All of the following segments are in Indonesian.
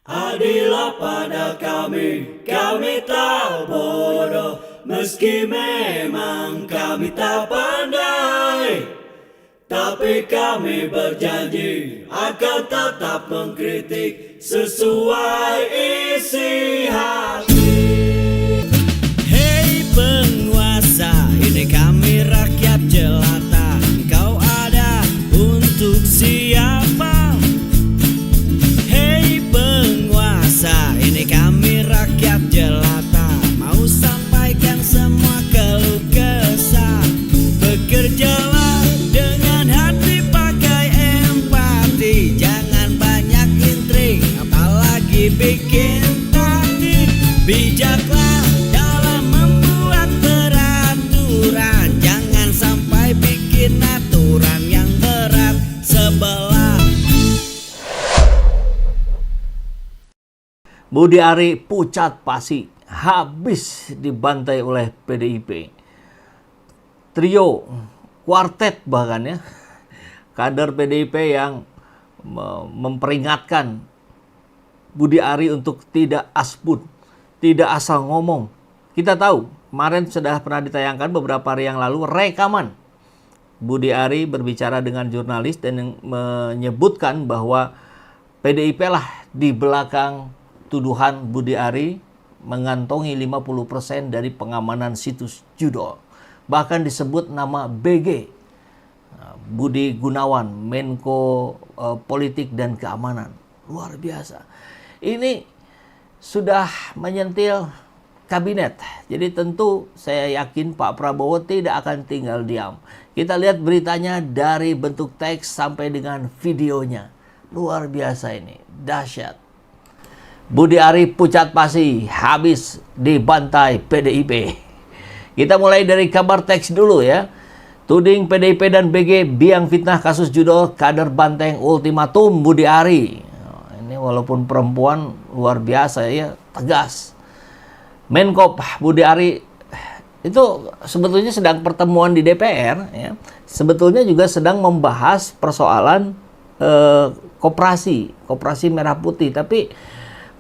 Adillah pada kami tak bodoh, meski memang kami tak pandai. Tapi kami berjanji akan tetap mengkritik sesuai isi hati. Hei penguasa, ini kami rakyat jelata. Engkau ada untuk siapa? Hei penguasa, ini kami rakyat jelata. Mau sampaikan semua keluh kesah. Bekerjalah dengan hati, pakai empati. Jangan banyak intrik, apalagi bikin taktik. Bijaklah dalam membuat peraturan. Jangan sampai bikin aturan yang berat sebelah. Budi Ari pucat pasi, habis dibantai oleh PDIP. Trio, kuartet bahkan ya, kader PDIP yang memperingatkan Budi Ari untuk tidak asbun, tidak asal ngomong. Kita tahu, kemarin sudah pernah ditayangkan beberapa hari yang lalu rekaman Budi Ari berbicara dengan jurnalis dan menyebutkan bahwa PDIP lah di belakang tuduhan Budi Ari mengantongi 50% dari pengamanan situs judol. Bahkan disebut nama BG, Budi Gunawan, Menko Politik dan Keamanan. Luar biasa. Ini sudah menyentil kabinet. Jadi tentu saya yakin Pak Prabowo tidak akan tinggal diam. Kita lihat beritanya dari bentuk teks sampai dengan videonya. Luar biasa ini, dahsyat. Budi Ari pucat pasi, habis dibantai PDIP. Kita mulai dari kabar teks dulu ya. Tuding PDIP dan BG biang fitnah kasus judol kader banteng ultimatum Budi Ari. Ini walaupun perempuan luar biasa ya, tegas. Menkop Budi Ari itu sebetulnya sedang pertemuan di DPR ya. Sebetulnya juga sedang membahas persoalan koperasi merah putih, tapi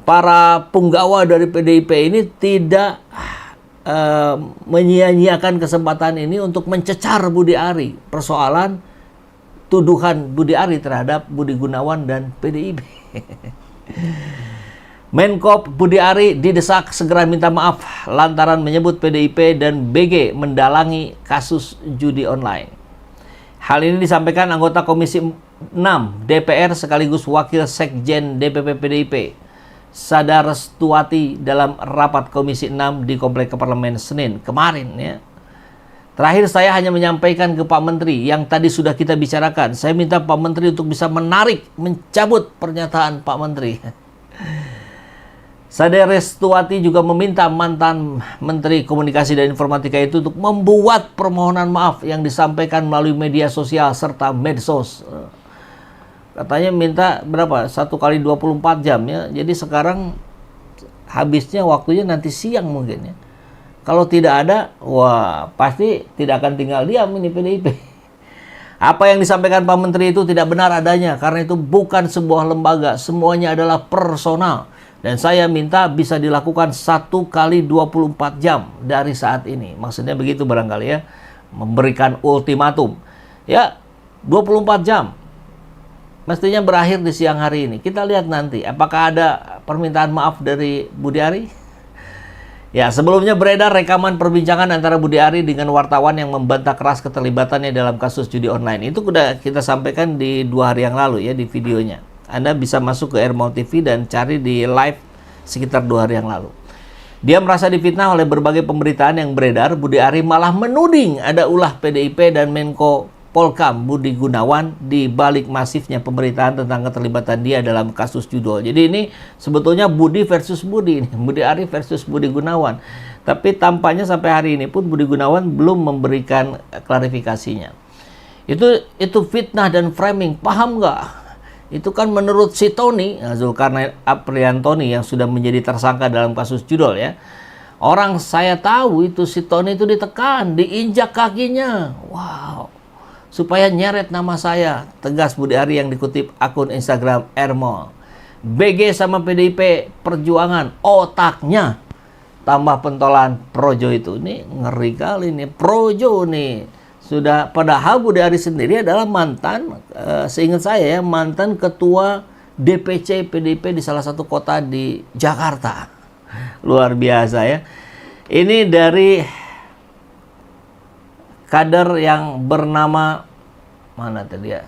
para punggawa dari PDIP ini tidak menyia-nyiakan kesempatan ini untuk mencecar Budi Ari. Persoalan tuduhan Budi Ari terhadap Budi Gunawan dan PDIP. Menkop Budi Ari didesak segera minta maaf lantaran menyebut PDIP dan BG mendalangi kasus judi online. Hal ini disampaikan anggota Komisi 6 DPR sekaligus Wakil Sekjen DPP PDIP, Sada Restuati dalam rapat Komisi 6 di Komplek Parlemen Senin kemarin ya. Terakhir saya hanya menyampaikan ke Pak Menteri yang tadi sudah kita bicarakan. Saya minta Pak Menteri untuk bisa mencabut pernyataan Pak Menteri. Sada Restuati juga meminta mantan Menteri Komunikasi dan Informatika itu untuk membuat permohonan maaf yang disampaikan melalui media sosial serta medsos. Katanya minta berapa? 1 kali 24 jam ya. Jadi sekarang habisnya waktunya nanti siang mungkin ya. Kalau tidak ada, wah pasti tidak akan tinggal diam ini PDIP. Apa yang disampaikan Pak Menteri itu tidak benar adanya karena itu bukan sebuah lembaga, semuanya adalah personal. Dan saya minta bisa dilakukan 1 kali 24 jam dari saat ini. Maksudnya begitu barangkali ya. Memberikan ultimatum. Ya, 24 jam. Mestinya berakhir di siang hari ini. Kita lihat nanti apakah ada permintaan maaf dari Budi Ari. Ya, sebelumnya beredar rekaman perbincangan antara Budi Ari dengan wartawan yang membantah keras keterlibatannya dalam kasus judi online. Itu sudah kita sampaikan di 2 hari yang lalu ya di videonya. Anda bisa masuk ke Airmount TV dan cari di live sekitar 2 hari yang lalu. Dia merasa difitnah oleh berbagai pemberitaan yang beredar. Budi Ari malah menuding ada ulah PDIP dan Menko Polkam Budi Gunawan di balik masifnya pemberitaan tentang keterlibatan dia dalam kasus judol. Jadi ini sebetulnya Budi versus Budi, Budi Ari versus Budi Gunawan. Tapi tampaknya sampai hari ini pun Budi Gunawan belum memberikan klarifikasinya. Itu fitnah dan framing, paham nggak? Itu kan menurut si Tony, Zulkarnain Apriantoni yang sudah menjadi tersangka dalam kasus judol ya. Orang saya tahu itu si Tony itu ditekan, diinjak kakinya. Wow. Supaya nyeret nama saya, tegas Budi Ari yang dikutip akun Instagram Ermol. BG sama PDIP Perjuangan otaknya tambah pentolan Projo itu. Ini ngeri kali nih. Projo nih sudah, padahal Budi Ari sendiri adalah mantan, seingat saya ya, mantan ketua DPC PDIP di salah satu kota di Jakarta. Luar biasa ya. Ini dari kader yang bernama mana tadi ya?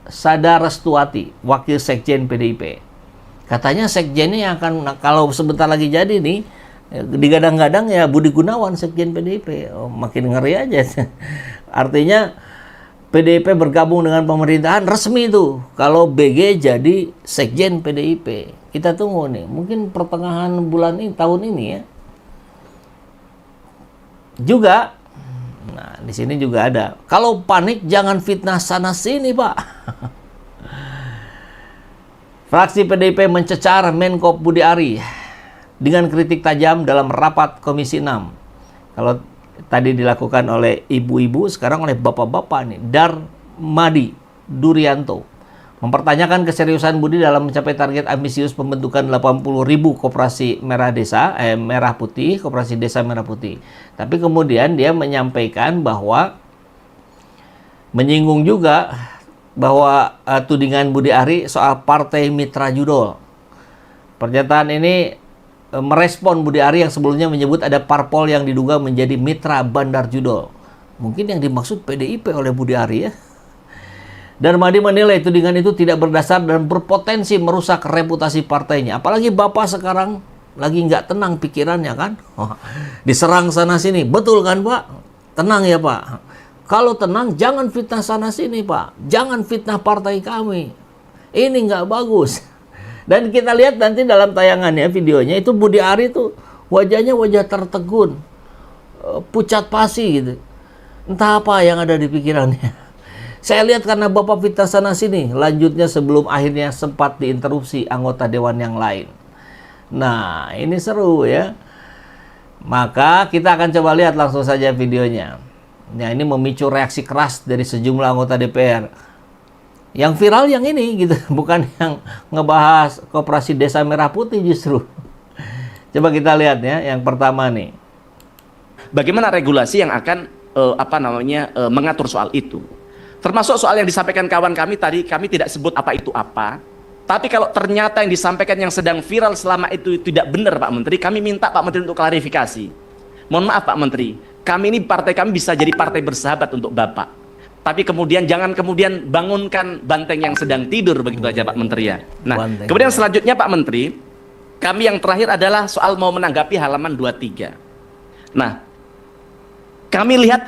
Sada Restuati, wakil sekjen PDIP. Katanya sekjennya yang akan, kalau sebentar lagi jadi nih, digadang-gadang ya Budi Gunawan sekjen PDIP. Oh, makin ngeri aja. Artinya PDIP bergabung dengan pemerintahan resmi tuh kalau BG jadi sekjen PDIP. Kita tunggu nih, mungkin pertengahan bulan ini, tahun ini ya. Juga, nah di sini juga ada. Kalau panik jangan fitnah sana sini, Pak. Fraksi PDIP mencecar Menko Budi Ari dengan kritik tajam dalam rapat Komisi 6. Kalau tadi dilakukan oleh ibu-ibu, sekarang oleh bapak-bapak nih. Darmadi Durianto mempertanyakan keseriusan Budi dalam mencapai target ambisius pembentukan 80.000 koperasi merah putih, koperasi desa merah putih. Tapi kemudian dia menyampaikan bahwa menyinggung juga bahwa tudingan Budi Ari soal partai mitra judol. Pernyataan ini merespon Budi Ari yang sebelumnya menyebut ada parpol yang diduga menjadi mitra bandar judol. Mungkin yang dimaksud PDIP oleh Budi Ari ya. Darmadi menilai tudingan itu tidak berdasar dan berpotensi merusak reputasi partainya. Apalagi Bapak sekarang lagi nggak tenang pikirannya kan. Diserang sana sini. Betul kan Pak? Tenang ya Pak. Kalau tenang jangan fitnah sana sini Pak. Jangan fitnah partai kami. Ini nggak bagus. Dan kita lihat nanti dalam tayangannya, videonya itu Budi Ari tuh wajahnya wajah tertegun, pucat pasi gitu. Entah apa yang ada di pikirannya. Saya lihat karena Bapak fitnah sana sini. Lanjutnya sebelum akhirnya sempat diinterupsi anggota dewan yang lain. Nah ini seru ya. Maka kita akan coba lihat langsung saja videonya. Nah ini memicu reaksi keras dari sejumlah anggota DPR. Yang viral yang ini gitu, bukan yang ngebahas koperasi desa merah putih justru. Coba kita lihat ya, yang pertama nih. Bagaimana regulasi yang akan mengatur soal itu? Termasuk soal yang disampaikan kawan kami tadi, kami tidak sebut apa itu apa. Tapi kalau ternyata yang disampaikan yang sedang viral selama itu tidak benar Pak Menteri, kami minta Pak Menteri untuk klarifikasi. Mohon maaf Pak Menteri, kami ini partai kami bisa jadi partai bersahabat untuk Bapak. Tapi kemudian jangan kemudian bangunkan banteng yang sedang tidur begitu aja Pak Menteri ya. Nah, kemudian selanjutnya Pak Menteri, kami yang terakhir adalah soal mau menanggapi halaman 23. Nah, kami lihat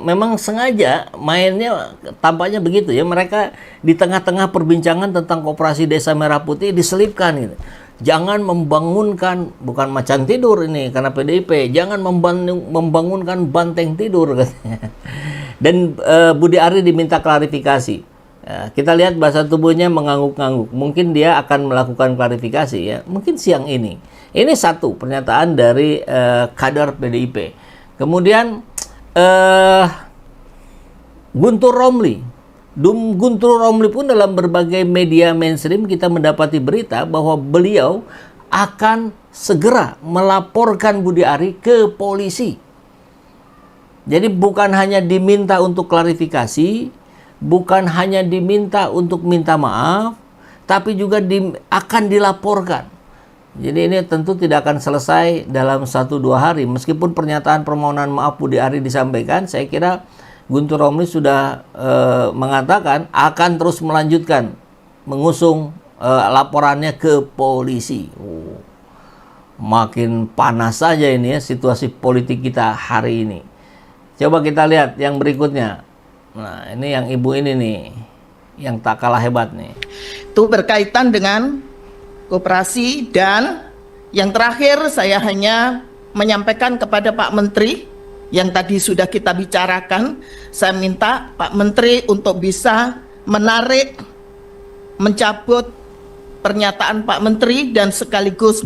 memang sengaja mainnya tampaknya begitu ya. Mereka di tengah-tengah perbincangan tentang koperasi desa merah putih diselipkan gitu. Jangan membangunkan, bukan macan tidur ini karena PDIP, jangan membangunkan banteng tidur katanya. Dan Budi Ari diminta klarifikasi. Kita lihat bahasa tubuhnya mengangguk-angguk. Mungkin dia akan melakukan klarifikasi ya. Mungkin siang ini. Ini satu pernyataan dari kader PDIP. Kemudian Guntur Romli pun dalam berbagai media mainstream kita mendapati berita bahwa beliau akan segera melaporkan Budi Ari ke polisi. Jadi bukan hanya diminta untuk klarifikasi, bukan hanya diminta untuk minta maaf, tapi juga akan dilaporkan. Jadi ini tentu tidak akan selesai dalam 1-2 hari. Meskipun pernyataan permohonan maaf Budi Ari disampaikan, saya kira Guntur Romli sudah mengatakan akan terus melanjutkan mengusung laporannya ke polisi. Makin panas saja ini ya situasi politik kita hari ini. Coba kita lihat yang berikutnya. Nah ini yang ibu ini nih, yang tak kalah hebat nih. Itu berkaitan dengan koperasi. Dan yang terakhir saya hanya menyampaikan kepada Pak Menteri yang tadi sudah kita bicarakan. Saya minta Pak Menteri untuk bisa mencabut pernyataan Pak Menteri dan sekaligus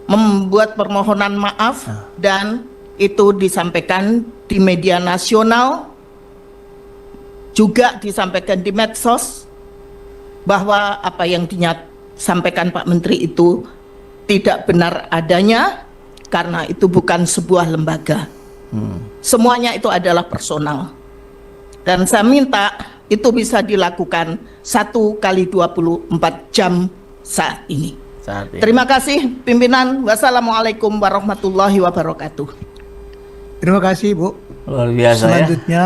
membuat permohonan maaf dan itu disampaikan di media nasional juga disampaikan di medsos bahwa apa yang disampaikan Pak Menteri itu tidak benar adanya karena itu bukan sebuah lembaga. Semuanya itu adalah personal. Dan saya minta itu bisa dilakukan 1 kali 24 jam saat ini. Terima kasih pimpinan. Wassalamualaikum warahmatullahi wabarakatuh. Terima kasih Bu. Luar biasa ya. Selanjutnya